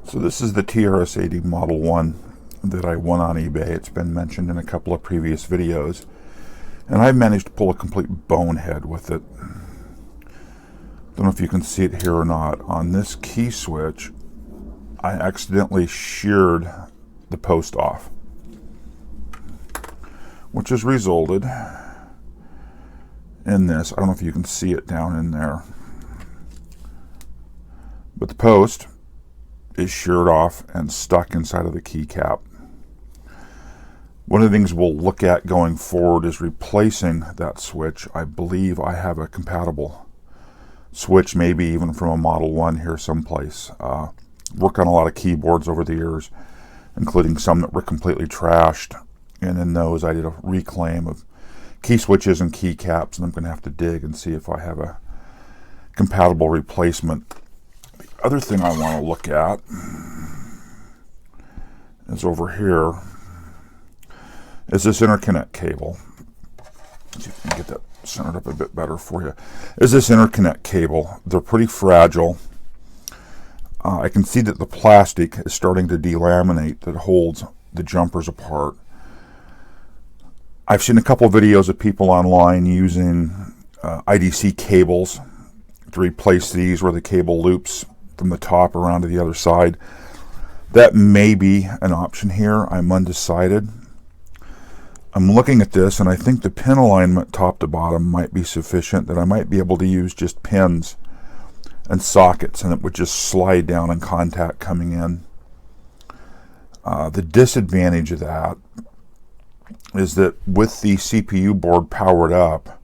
So this is the TRS-80 Model 1 that I won on eBay. It's been mentioned in a couple of previous videos. And I've managed to pull a complete bonehead with it. Don't know if you can see it here or not. On this key switch, I accidentally sheared the post off, which has resulted in this. I don't know if you can see it down in there, but the post is sheared off and stuck inside of the keycap. One of the things we'll look at going forward is replacing that switch. I believe I have a compatible switch, maybe even from a Model 1 here someplace. Worked on a lot of keyboards over the years, including some that were completely trashed, and in those I did a reclaim of key switches and keycaps, and I'm going to have to dig and see if I have a compatible replacement. The other thing I want to look at is over here is this interconnect cable. See if I can get that centered up a bit better for you. Is this interconnect cable. They're pretty fragile. I can see that the plastic is starting to delaminate that holds the jumpers apart. I've seen a couple of videos of people online using IDC cables to replace these, where the cable loops from the top around to the other side. That may be an option here. I'm undecided. I'm looking at this, and I think the pin alignment top to bottom might be sufficient, that I might be able to use just pins and sockets, and it would just slide down in contact coming in. The disadvantage of that is that with the CPU board powered up,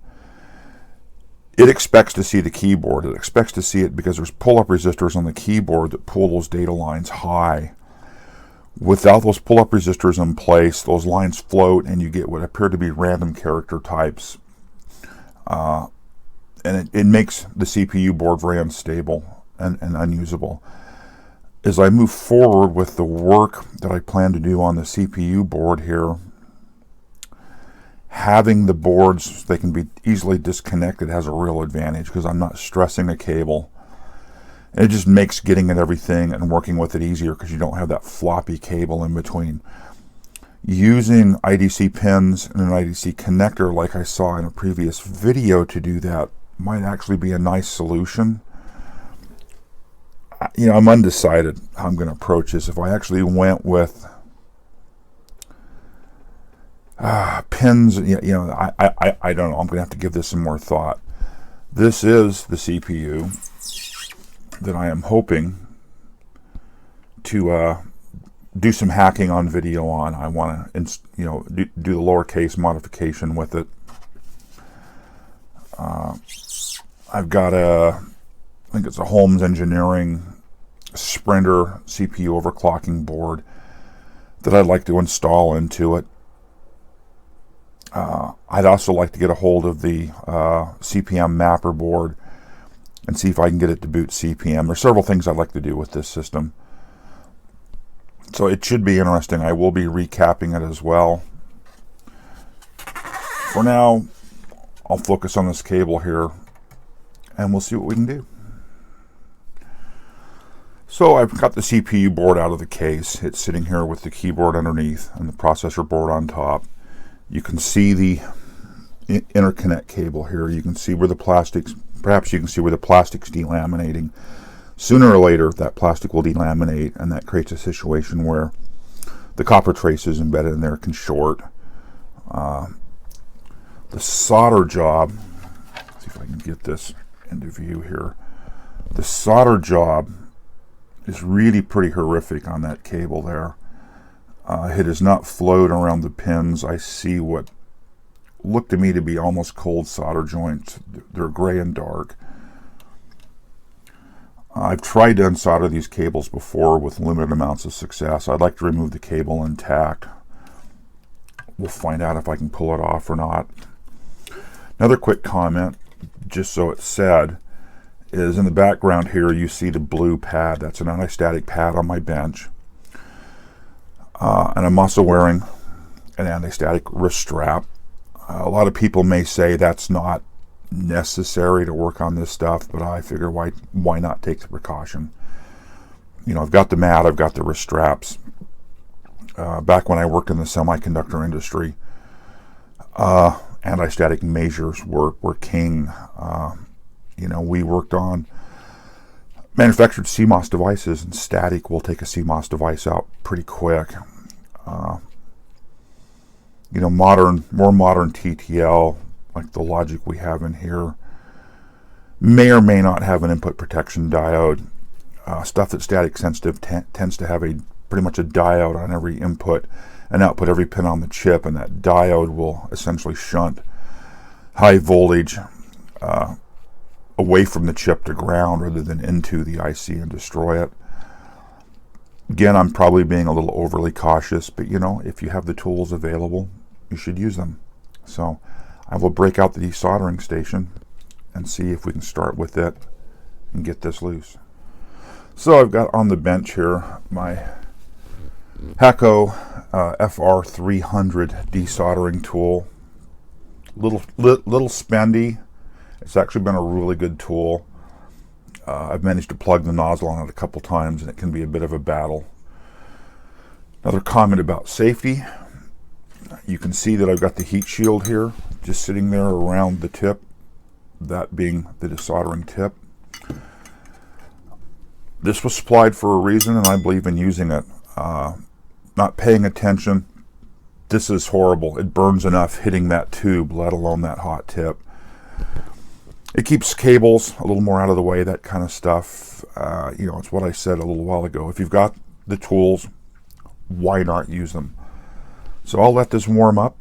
it expects to see the keyboard. It expects to see it because there's pull-up resistors on the keyboard that pull those data lines high. Without those pull-up resistors in place, those lines float and you get what appear to be random character types. And it makes the CPU board very unstable and unusable. As I move forward with the work that I plan to do on the CPU board here, having the boards, they can be easily disconnected, has a real advantage because I'm not stressing the cable. And it just makes getting at everything and working with it easier because you don't have that floppy cable in between. Using IDC pins and an IDC connector, like I saw in a previous video, to do that might actually be a nice solution. You know, I'm undecided how I'm going to approach this. If I actually went with pins, I don't know. I'm going to have to give this some more thought. This is the CPU that I am hoping to do some hacking on video on. I want to, do the lowercase modification with it. I've got I think it's a Holmes Engineering Sprinter CPU overclocking board that I'd like to install into it. I'd also like to get a hold of the CPM mapper board and see if I can get it to boot CPM. There's several things I'd like to do with this system. So it should be interesting. I will be recapping it as well. For now, I'll focus on this cable here and we'll see what we can do. So I've got the CPU board out of the case. It's sitting here with the keyboard underneath and the processor board on top. You can see the interconnect cable here. You can see where the plastics, perhaps you can see where the plastic's delaminating. Sooner or later, that plastic will delaminate, and that creates a situation where the copper traces embedded in there can short. The solder job, let's see if I can get this into view here. The solder job is really pretty horrific on that cable there. It has not flowed around the pins. I see what look to me to be almost cold solder joints. They're gray and dark. I've tried to unsolder these cables before with limited amounts of success. I'd like to remove the cable intact. We'll find out if I can pull it off or not. Another quick comment, just so it's said, is in the background here you see the blue pad. That's an anti-static pad on my bench. And I'm also wearing an anti-static wrist strap. A lot of people may say that's not necessary to work on this stuff, but I figure why not take the precaution. You know, I've got the mat, I've got the wrist straps. Back when I worked in the semiconductor industry, anti-static measures were king. You know, we worked on manufactured CMOS devices, and static will take a CMOS device out pretty quick. You know, more modern TTL, like the logic we have in here, may or may not have an input protection diode. Stuff that's static sensitive tends to have pretty much a diode on every input and output every pin on the chip, and that diode will essentially shunt high voltage away from the chip to ground rather than into the IC and destroy it. Again, I'm probably being a little overly cautious, but you know, if you have the tools available, you should use them. So I will break out the desoldering station and see if we can start with it and get this loose. So I've got on the bench here my Hacko FR300 desoldering tool. Little spendy. It's actually been a really good tool. I've managed to plug the nozzle on it a couple times, and it can be a bit of a battle. Another comment about safety. You can see that I've got the heat shield here, just sitting there around the tip, that being the desoldering tip. This was supplied for a reason, and I believe in using it. Not paying attention, this is horrible. It burns enough hitting that tube, let alone that hot tip. It keeps cables a little more out of the way, that kind of stuff. You know, it's what I said a little while ago. If you've got the tools, why not use them? So I'll let this warm up,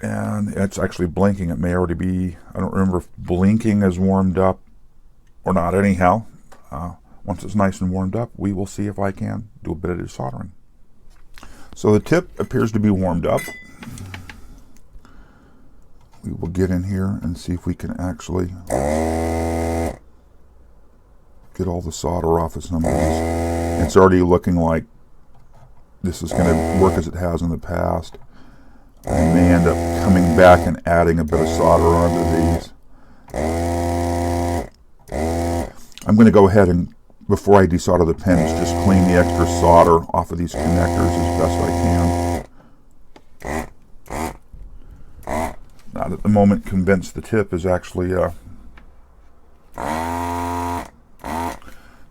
and it's actually blinking. It may already be, I don't remember if blinking is warmed up or not. Anyhow, once it's nice and warmed up, we will see if I can do a bit of desoldering. So the tip appears to be warmed up. We will get in here and see if we can actually get all the solder off of some of these. It's already looking like this is going to work as it has in the past. I may end up coming back and adding a bit of solder onto these. I'm going to go ahead and, before I desolder the pins, just clean the extra solder off of these connectors as best I can. Not at the moment convinced the tip is actually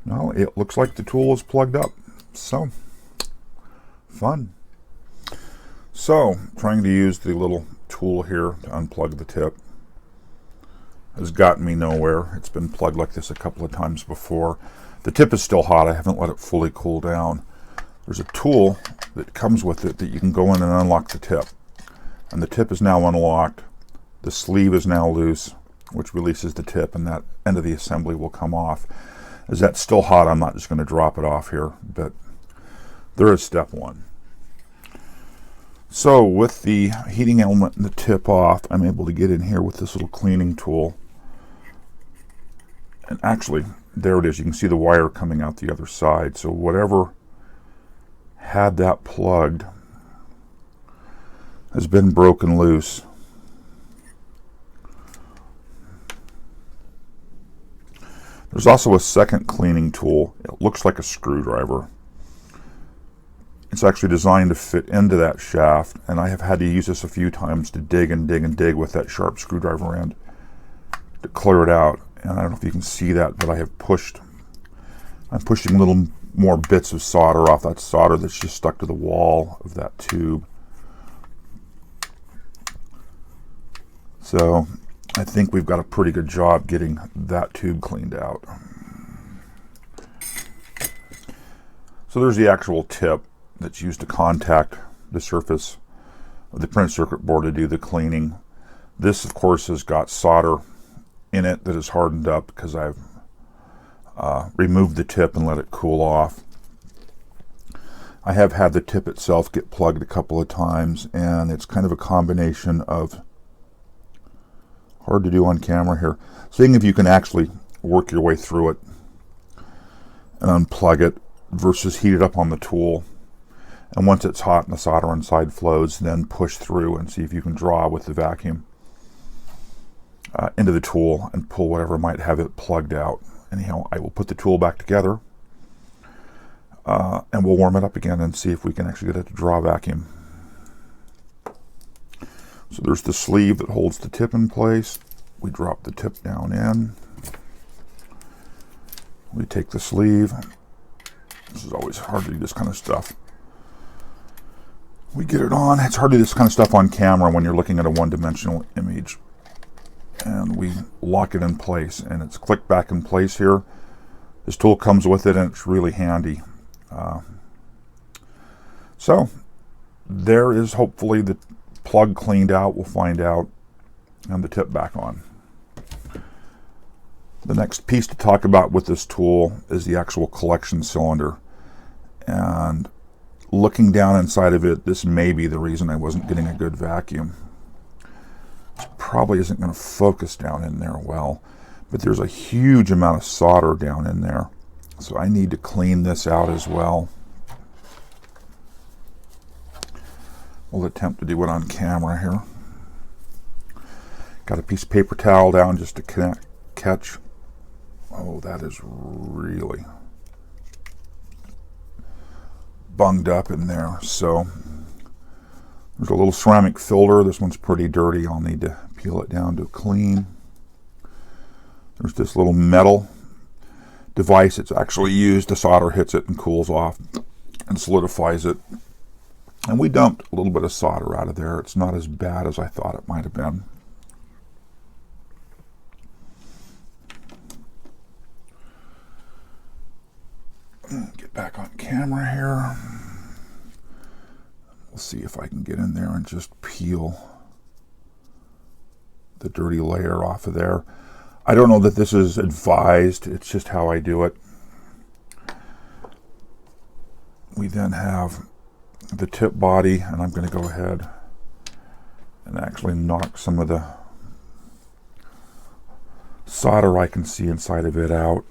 no, it looks like the tool is plugged up. So fun. So trying to use the little tool here to unplug the tip has gotten me nowhere. It's been plugged like this a couple of times before. The tip is still hot. I haven't let it fully cool down. There's a tool that comes with it that you can go in and unlock the tip. And the tip is now unlocked. The sleeve is now loose, which releases the tip, and that end of the assembly will come off. As that's still hot, I'm not just going to drop it off here, but there is step one. So with the heating element and the tip off, I'm able to get in here with this little cleaning tool. And actually, there it is. You can see the wire coming out the other side. So whatever had that plugged has been broken loose. There's also a second cleaning tool. It looks like a screwdriver. It's actually designed to fit into that shaft, and I have had to use this a few times to dig and dig and dig with that sharp screwdriver end to clear it out. And I don't know if you can see that, but I'm pushing little more bits of solder off that solder that's just stuck to the wall of that tube. So I think we've got a pretty good job getting that tube cleaned out. So there's the actual tip that's used to contact the surface of the printed circuit board to do the cleaning. This, of course, has got solder in it that is hardened up because I've removed the tip and let it cool off. I have had the tip itself get plugged a couple of times, and it's kind of a combination of, hard to do on camera here, seeing if you can actually work your way through it and unplug it versus heat it up on the tool. And once it's hot and the solder inside flows, then push through and see if you can draw with the vacuum into the tool and pull whatever might have it plugged out. Anyhow, I will put the tool back together and we'll warm it up again and see if we can actually get it to draw vacuum. So there's the sleeve that holds the tip in place. We drop the tip down in. We take the sleeve. This is always hard to do this kind of stuff. We get it on. It's hard to do this kind of stuff on camera when you're looking at a one-dimensional image. And we lock it in place, and it's clicked back in place here. This tool comes with it, and it's really handy. So there is hopefully the plug cleaned out. We'll find out, and the tip back on. The next piece to talk about with this tool is the actual collection cylinder. And looking down inside of it, this may be the reason I wasn't getting a good vacuum. This probably isn't going to focus down in there well, but there's a huge amount of solder down in there. So I need to clean this out as well. We'll attempt to do it on camera here. Got a piece of paper towel down just to catch. Oh, that is really bunged up in there. So there's a little ceramic filter. This one's pretty dirty. I'll need to peel it down to clean. There's this little metal device. It's actually used. The solder hits it and cools off and solidifies it. And we dumped a little bit of solder out of there. It's not as bad as I thought it might have been. Get back on camera here. We'll see if I can get in there and just peel the dirty layer off of there. I don't know that this is advised. It's just how I do it. We then have the tip body, and I'm going to go ahead and actually knock some of the solder I can see inside of it out.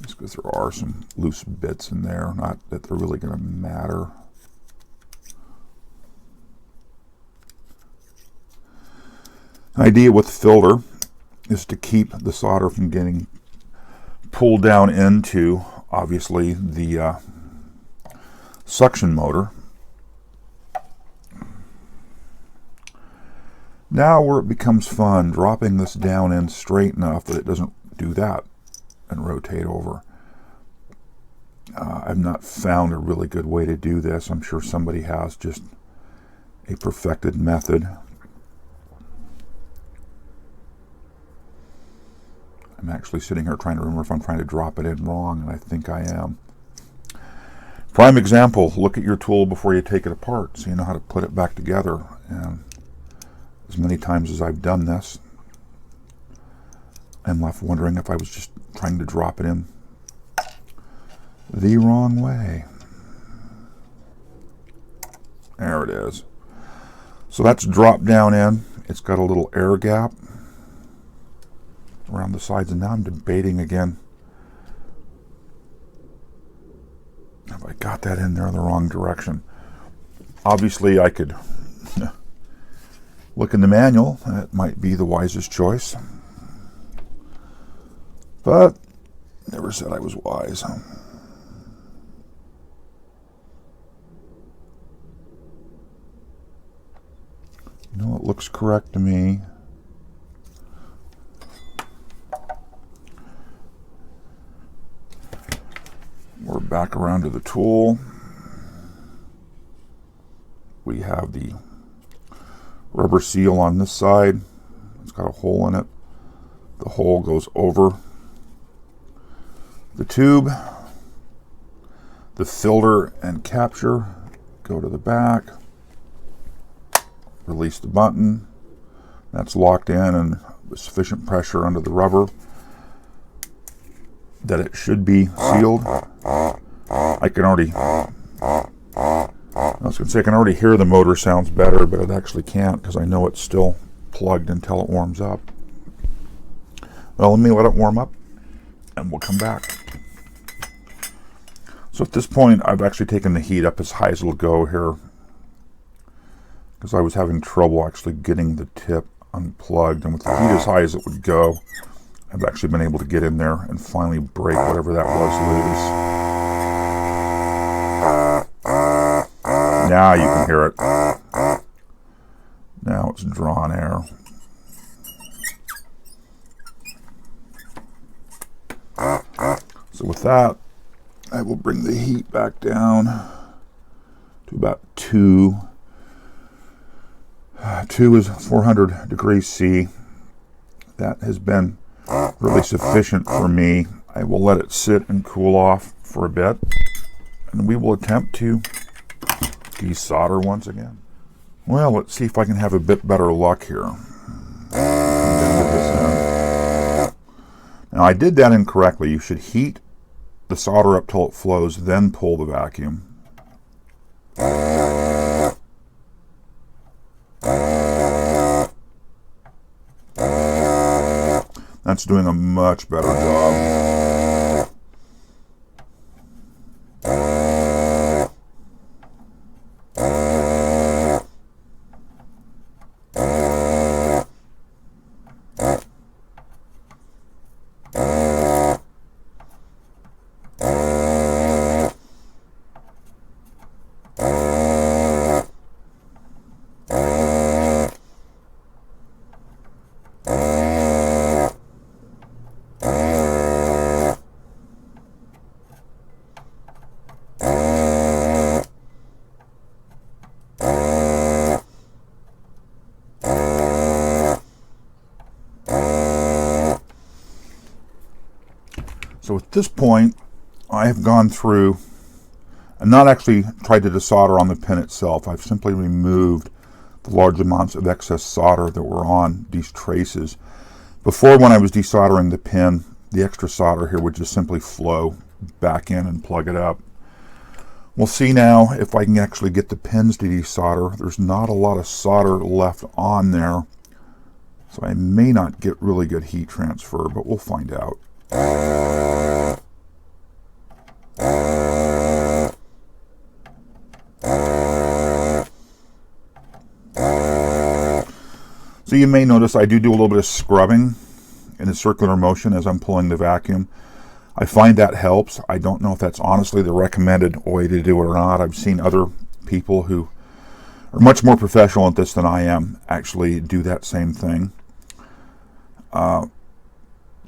Just because there are some loose bits in there, not that they're really going to matter. The idea with the filter is to keep the solder from getting pulled down into, obviously, the suction motor. Now where it becomes fun, dropping this down in straight enough that it doesn't do that and rotate over. I've not found a really good way to do this. I'm sure somebody has just a perfected method. I'm actually sitting here trying to remember if I'm trying to drop it in wrong, and I think I am. Prime example, look at your tool before you take it apart so you know how to put it back together. And as many times as I've done this, I'm left wondering if I was just trying to drop it in the wrong way. There it is. So that's dropped down in. It's got a little air gap around the sides, and now I'm debating again. Have I got that in there the wrong direction? Obviously I could look in the manual. That might be the wisest choice. But never said I was wise. No, it looks correct to me. We're back around to the tool. We have the rubber seal on this side. It's got a hole in it. The hole goes over the tube. The filter and capture go to the back. Release the button. That's locked in and with sufficient pressure under the rubber that it should be sealed. I can already, I was going to say I can already hear the motor sounds better, but it actually can't because I know it's still plugged until it warms up. Well, let me let it warm up and we'll come back. So at this point, I've actually taken the heat up as high as it'll go here because I was having trouble actually getting the tip unplugged, and with the heat as high as it would go, I I've actually been able to get in there and finally break whatever that was loose. Now you can hear it. Now it's drawn air. So with that, I will bring the heat back down to about 2. 2 is 400 degrees C. That has been really sufficient for me. I will let it sit and cool off for a bit, and we will attempt to desolder once again. Well, let's see if I can have a bit better luck here. Now, I did that incorrectly. You should heat the solder up till it flows, then pull the vacuum. That's doing a much better job. So at this point, I have gone through and not actually tried to desolder on the pin itself. I've simply removed the large amounts of excess solder that were on these traces. Before, when I was desoldering the pin, the extra solder here would just simply flow back in and plug it up. We'll see now if I can actually get the pins to desolder. There's not a lot of solder left on there, so I may not get really good heat transfer, but we'll find out. So you may notice I do a little bit of scrubbing in a circular motion as I'm pulling the vacuum. I find that helps. I don't know if that's honestly the recommended way to do it or not. I've seen other people who are much more professional at this than I am actually do that same thing.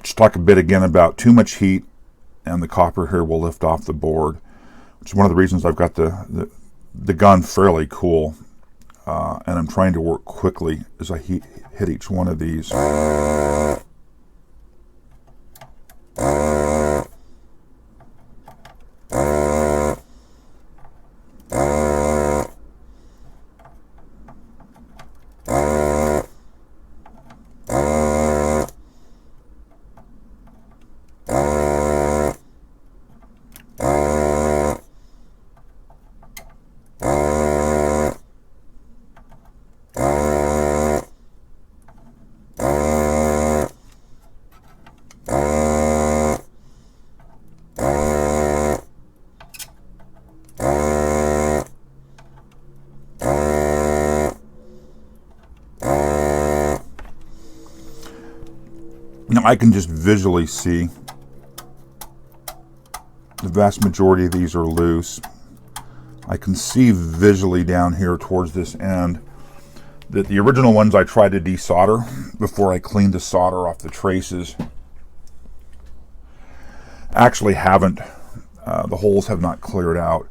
Just talk a bit again about too much heat and the copper here will lift off the board, which is one of the reasons I've got the gun fairly cool. And I'm trying to work quickly as I hit each one of these. Now I can just visually see the vast majority of these are loose. I can see visually down here towards this end that the original ones I tried to desolder before I cleaned the solder off the traces actually haven't. The holes have not cleared out.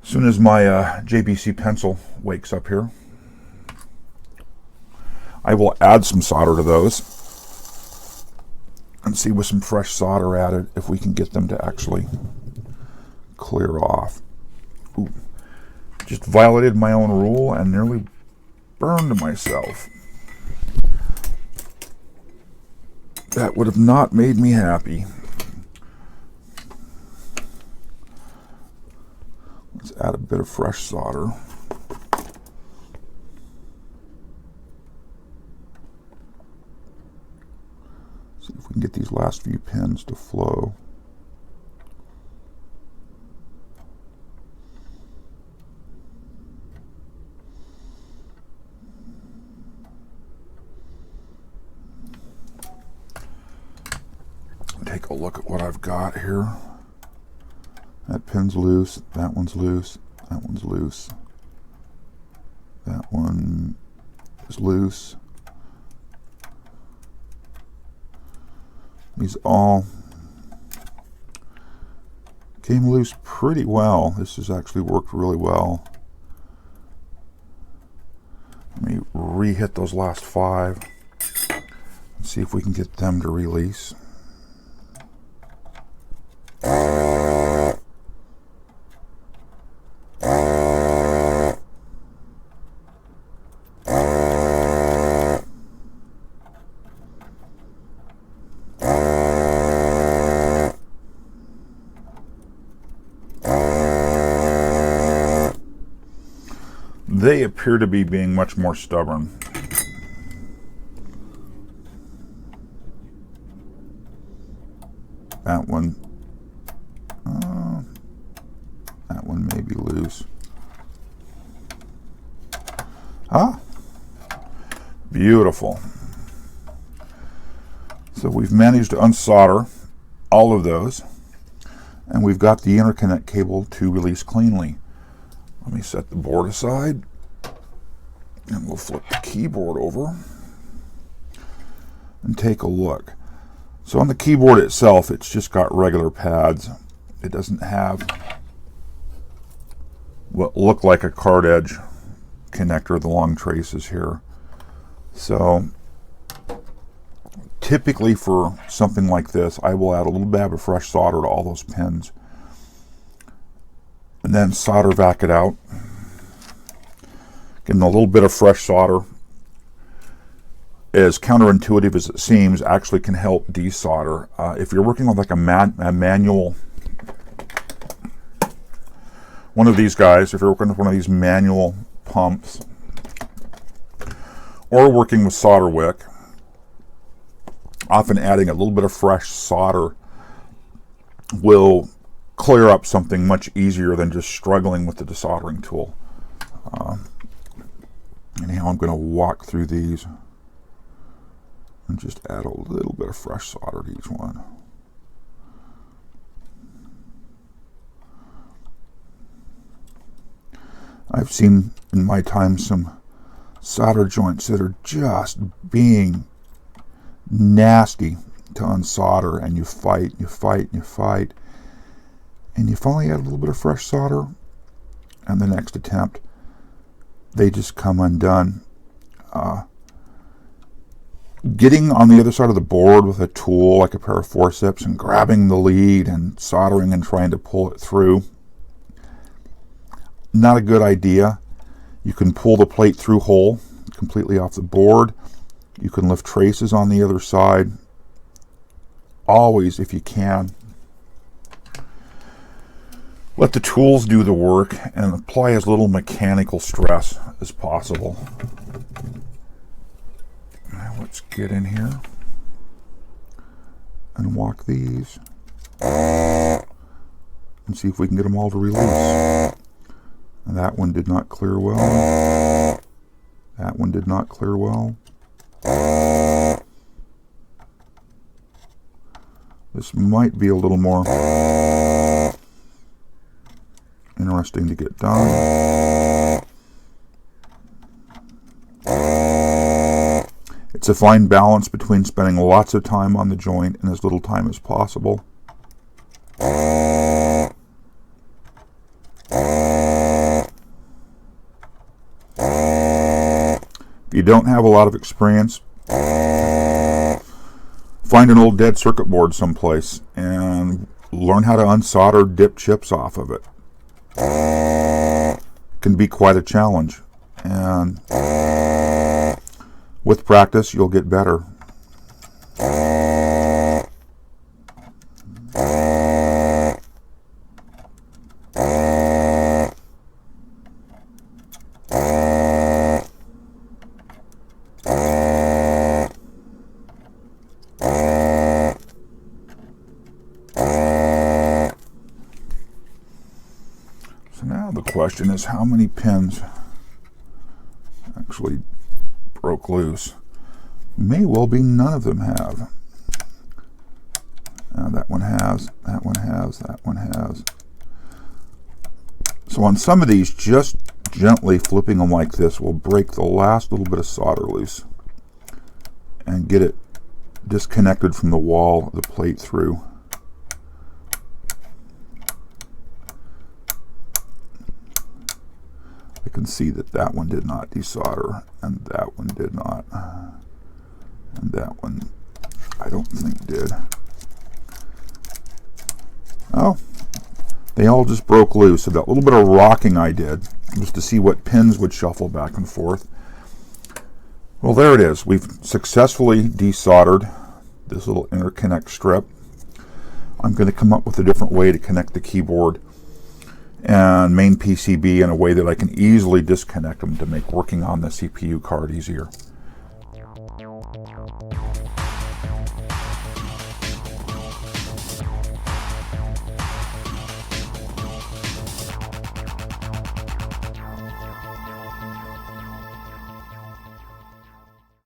As soon as my JBC pencil wakes up here, I will add some solder to those and see with some fresh solder added if we can get them to actually clear off. Ooh, just violated my own rule and nearly burned myself. That would have not made me happy. Let's add a bit of fresh solder. See if we can get these last few pins to flow. take a look at what I've got here. That pin's loose, that one's loose, that one's loose. That one is loose. These all came loose pretty well. This has actually worked really well. Let me re-hit those last 5 and see if we can get them to release. They appear to be being much more stubborn. That one may be loose. Ah, beautiful. So we've managed to unsolder all of those, and we've got the interconnect cable to release cleanly. Let me set the board aside, and we'll flip the keyboard over and take a look. So on the keyboard itself, it's just got regular pads. It doesn't have what look like a card edge connector, the long traces here. So typically for something like this, I will add a little dab of fresh solder to all those pins, and then solder vac it out. Getting a little bit of fresh solder, as counterintuitive as it seems, actually can help desolder. If you're working with like a manual, one of these guys, if you're working with one of these manual pumps, or working with solder wick, often adding a little bit of fresh solder will clear up something much easier than just struggling with the desoldering tool. Anyhow, I'm going to walk through these and just add a little bit of fresh solder to each one. I've seen in my time some solder joints that are just being nasty to unsolder, and you fight, and you fight, and you fight, and you finally add a little bit of fresh solder, and the next attempt they just come undone. Getting on the other side of the board with a tool like a pair of forceps and grabbing the lead and soldering and trying to pull it through, not a good idea. You can pull the plate through hole completely off the board. You can lift traces on the other side. Always, if you can, let the tools do the work and apply as little mechanical stress as possible. Now let's get in here and walk these and see if we can get them all to release. And that one did not clear well. That one did not clear well. This might be a little more interesting to get done. It's a fine balance between spending lots of time on the joint and as little time as possible. If you don't have a lot of experience, find an old dead circuit board someplace and learn how to unsolder dip chips off of it. Can be quite a challenge, and with practice you'll get better. So now the question is, how many pins actually broke loose? May well be none of them have. That one has, that one has, that one has. So on some of these, just gently flipping them like this will break the last little bit of solder loose and get it disconnected from the wall of the plate through. I can see that that one did not desolder, and that one did not, and that one I don't think did. Oh, they all just broke loose. So that little bit of rocking I did was to see what pins would shuffle back and forth. Well, there it is. We've successfully desoldered this little interconnect strip. I'm going to come up with a different way to connect the keyboard and main PCB in a way that I can easily disconnect them to make working on the CPU card easier.